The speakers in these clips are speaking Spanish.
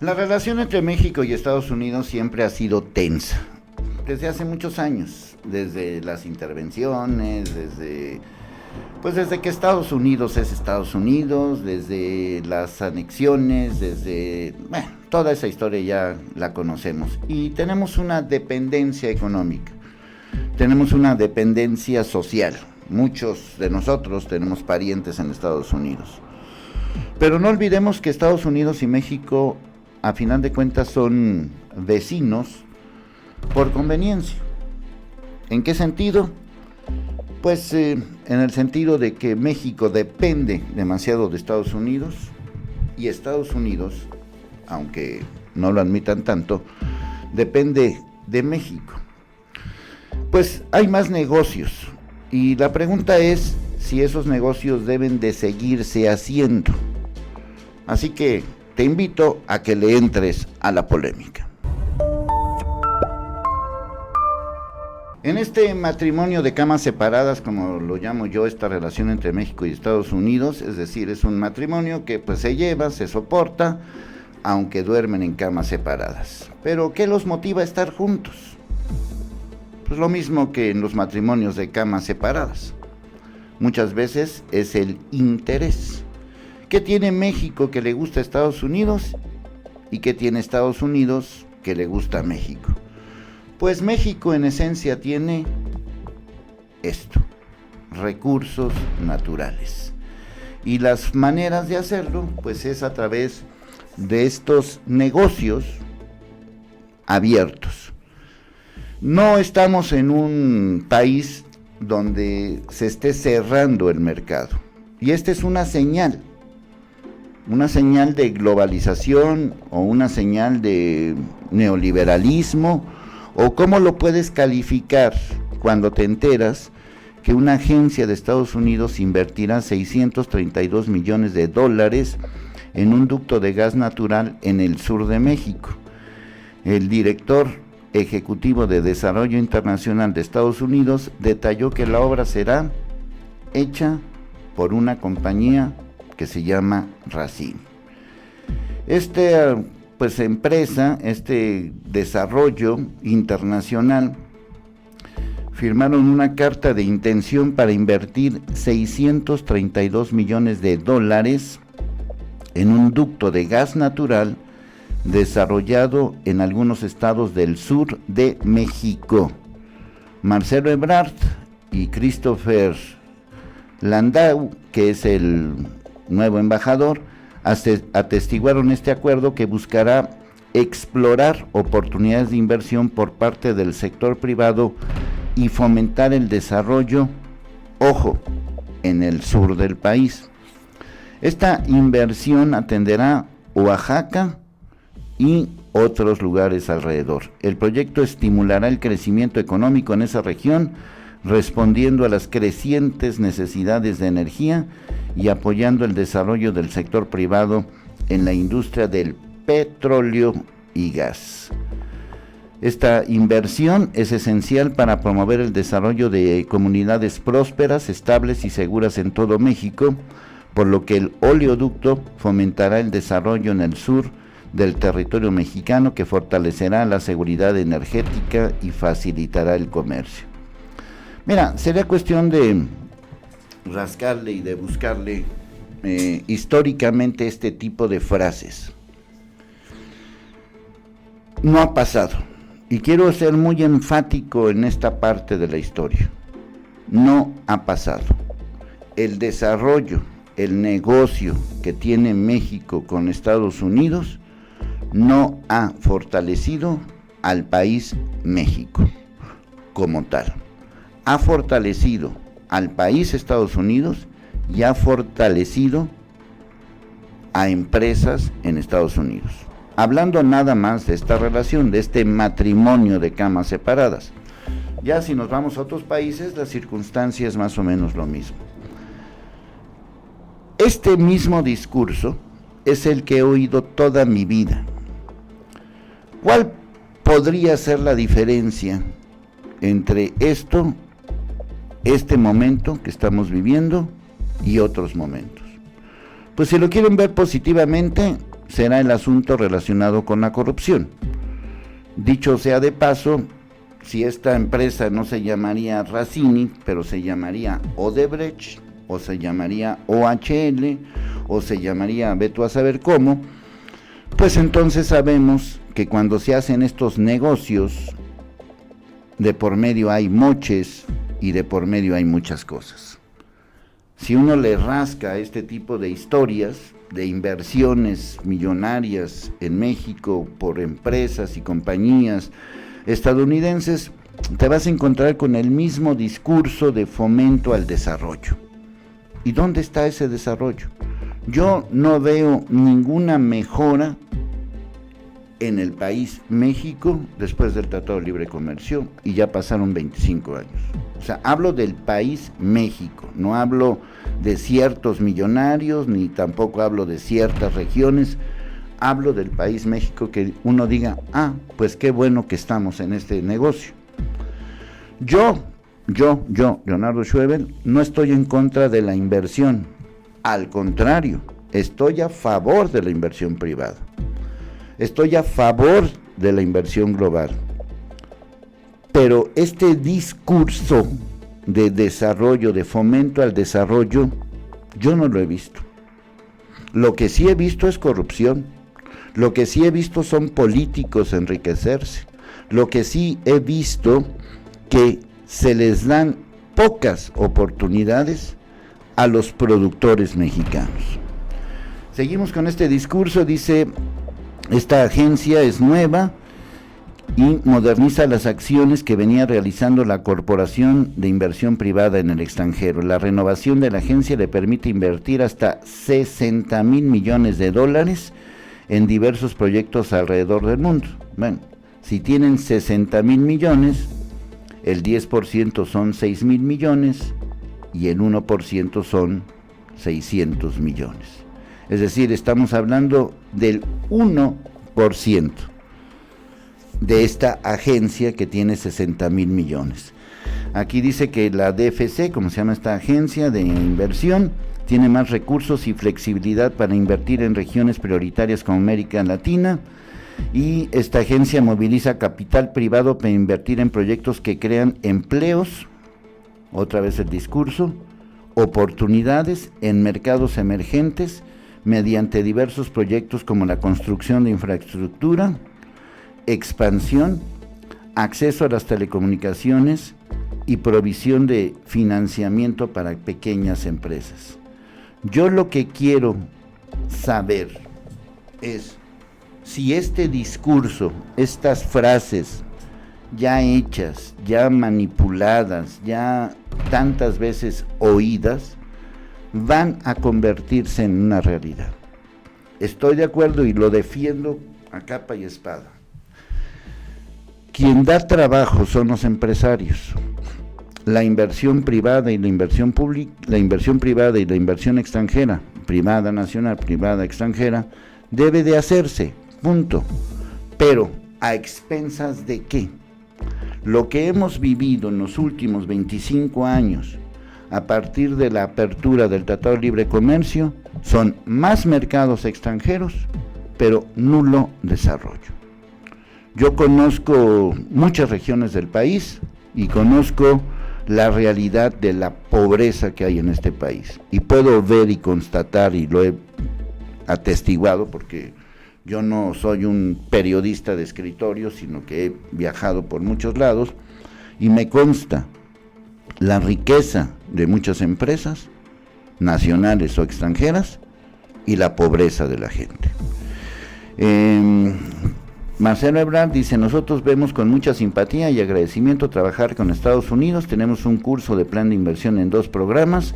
La relación entre México y Estados Unidos siempre ha sido tensa, desde hace muchos años, desde las intervenciones, desde que Estados Unidos es Estados Unidos, desde las anexiones, toda esa historia ya la conocemos. Y tenemos una dependencia económica, tenemos una dependencia social. Muchos de nosotros tenemos parientes en Estados Unidos. Pero no olvidemos que Estados Unidos y México, a final de cuentas, son vecinos por conveniencia. ¿En qué sentido? Pues en el sentido de que México depende demasiado de Estados Unidos y Estados Unidos, aunque no lo admitan tanto, depende de México. Pues hay más negocios y la pregunta es si esos negocios deben de seguirse haciendo. Así que te invito a que le entres a la polémica. En este matrimonio de camas separadas, como lo llamo yo, esta relación entre México y Estados Unidos, es decir, es un matrimonio que pues se lleva, se soporta, aunque duermen en camas separadas. Pero ¿qué los motiva a estar juntos? Pues lo mismo que en los matrimonios de camas separadas. Muchas veces es el interés. ¿Qué tiene México que le gusta a Estados Unidos? ¿Y qué tiene Estados Unidos que le gusta a México? Pues México en esencia tiene esto, recursos naturales. Y las maneras de hacerlo, pues es a través de estos negocios abiertos. No estamos en un país donde se esté cerrando el mercado. Y esta es una señal de globalización o una señal de neoliberalismo, o cómo lo puedes calificar cuando te enteras que una agencia de Estados Unidos invertirá $632 millones en un ducto de gas natural en el sur de México. El director ejecutivo de Desarrollo Internacional de Estados Unidos detalló que la obra será hecha por una compañía que se llama Racine. Empresa, este desarrollo internacional, firmaron una carta de intención para invertir $632 millones en un ducto de gas natural desarrollado en algunos estados del sur de México. Marcelo Ebrard y Christopher Landau, que es el nuevo embajador, atestiguaron este acuerdo que buscará explorar oportunidades de inversión por parte del sector privado y fomentar el desarrollo, ojo, en el sur del país. Esta inversión atenderá Oaxaca y otros lugares alrededor. El proyecto estimulará el crecimiento económico en esa región, respondiendo a las crecientes necesidades de energía y apoyando el desarrollo del sector privado en la industria del petróleo y gas. Esta inversión es esencial para promover el desarrollo de comunidades prósperas, estables y seguras en todo México, por lo que el oleoducto fomentará el desarrollo en el sur del territorio mexicano, que fortalecerá la seguridad energética y facilitará el comercio. Mira, sería cuestión de rascarle y de buscarle históricamente este tipo de frases. No ha pasado, y quiero ser muy enfático en esta parte de la historia. No ha pasado. El desarrollo, el negocio que tiene México con Estados Unidos no ha fortalecido al país México como tal. Ha fortalecido al país Estados Unidos y ha fortalecido a empresas en Estados Unidos. Hablando nada más de esta relación, de este matrimonio de camas separadas. Ya si nos vamos a otros países, la circunstancia es más o menos lo mismo. Este mismo discurso es el que he oído toda mi vida. ¿Cuál podría ser la diferencia entre este momento que estamos viviendo y otros momentos? Pues si lo quieren ver positivamente, será el asunto relacionado con la corrupción. Dicho sea de paso, si esta empresa no se llamaría Racini, pero se llamaría Odebrecht, o se llamaría OHL, o se llamaría veto a saber cómo, pues entonces sabemos que cuando se hacen estos negocios, de por medio hay moches y de por medio hay muchas cosas. Si uno le rasca este tipo de historias, de inversiones millonarias en México por empresas y compañías estadounidenses, te vas a encontrar con el mismo discurso de fomento al desarrollo. ¿Y dónde está ese desarrollo? Yo no veo ninguna mejora en el país México después del Tratado de Libre Comercio y ya pasaron 25 años. O sea, hablo del país México, no hablo de ciertos millonarios, ni tampoco hablo de ciertas regiones, hablo del país México, que uno diga, pues qué bueno que estamos en este negocio. Yo, Leonardo Schwebel, no estoy en contra de la inversión, al contrario, estoy a favor de la inversión privada, estoy a favor de la inversión global. Pero este discurso de desarrollo, de fomento al desarrollo, yo no lo he visto. Lo que sí he visto es corrupción. Lo que sí he visto son políticos enriquecerse. Lo que sí he visto que se les dan pocas oportunidades a los productores mexicanos. Seguimos con este discurso, dice, esta agencia es nueva y moderniza las acciones que venía realizando la Corporación de Inversión Privada en el extranjero. La renovación de la agencia le permite invertir hasta 60 mil millones de dólares en diversos proyectos alrededor del mundo. Bueno, si tienen 60 mil millones, el 10% son 6 mil millones y el 1% son 600 millones. Es decir, estamos hablando del 1% de esta agencia que tiene 60 mil millones. Aquí dice que la DFC, como se llama esta agencia de inversión, tiene más recursos y flexibilidad para invertir en regiones prioritarias como América Latina, y esta agencia moviliza capital privado para invertir en proyectos que crean empleos, otra vez el discurso, oportunidades en mercados emergentes mediante diversos proyectos como la construcción de infraestructura, expansión, acceso a las telecomunicaciones y provisión de financiamiento para pequeñas empresas. Yo lo que quiero saber es si este discurso, estas frases ya hechas, ya manipuladas, ya tantas veces oídas, van a convertirse en una realidad. Estoy de acuerdo y lo defiendo a capa y espada. Quien da trabajo son los empresarios. La inversión privada y la inversión pública, la inversión privada y la inversión extranjera, privada nacional, privada extranjera, debe de hacerse, punto. Pero, ¿a expensas de qué? Lo que hemos vivido en los últimos 25 años, a partir de la apertura del Tratado de Libre Comercio, son más mercados extranjeros, pero nulo desarrollo. Yo conozco muchas regiones del país y conozco la realidad de la pobreza que hay en este país. Y puedo ver y constatar, y lo he atestiguado, porque yo no soy un periodista de escritorio, sino que he viajado por muchos lados, y me consta la riqueza de muchas empresas, nacionales o extranjeras, y la pobreza de la gente. Marcelo Ebrard dice: nosotros vemos con mucha simpatía y agradecimiento trabajar con Estados Unidos. Tenemos un curso de plan de inversión en 2 programas,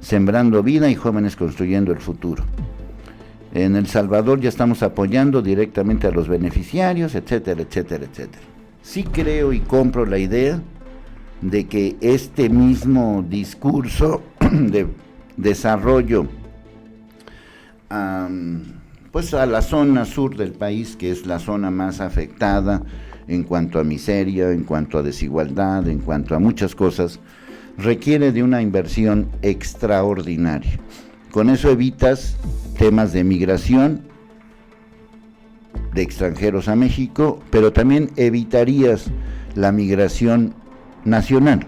Sembrando Vida y Jóvenes Construyendo el Futuro. En El Salvador ya estamos apoyando directamente a los beneficiarios, etcétera, etcétera, etcétera. Sí creo y compro la idea de que este mismo discurso de desarrollo pues a la zona sur del país, que es la zona más afectada en cuanto a miseria, en cuanto a desigualdad, en cuanto a muchas cosas, requiere de una inversión extraordinaria. Con eso evitas temas de migración de extranjeros a México, pero también evitarías la migración nacional,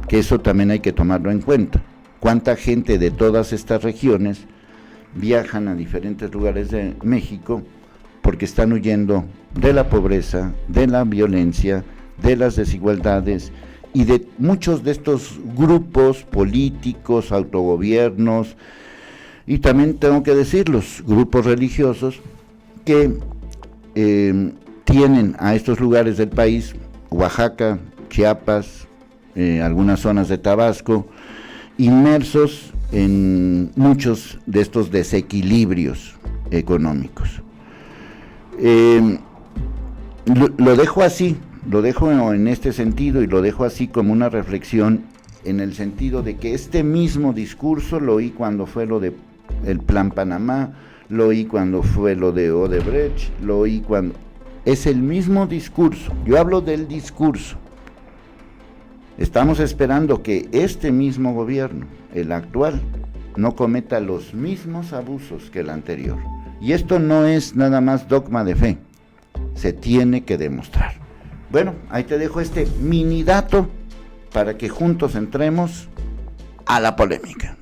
que eso también hay que tomarlo en cuenta. ¿Cuánta gente de todas estas regiones viajan a diferentes lugares de México porque están huyendo de la pobreza, de la violencia, de las desigualdades y de muchos de estos grupos políticos, autogobiernos, y también tengo que decir los grupos religiosos que tienen a estos lugares del país, Oaxaca, Chiapas, algunas zonas de Tabasco, inmersos en muchos de estos desequilibrios económicos. Lo dejo así, lo dejo en este sentido y lo dejo así como una reflexión, en el sentido de que este mismo discurso lo oí cuando fue lo de el Plan Panamá, lo oí cuando fue lo de Odebrecht, lo oí cuando... Es el mismo discurso, yo hablo del discurso. Estamos esperando que este mismo gobierno, el actual, no cometa los mismos abusos que el anterior. Y esto no es nada más dogma de fe, se tiene que demostrar. Bueno, ahí te dejo este mini dato para que juntos entremos a la polémica.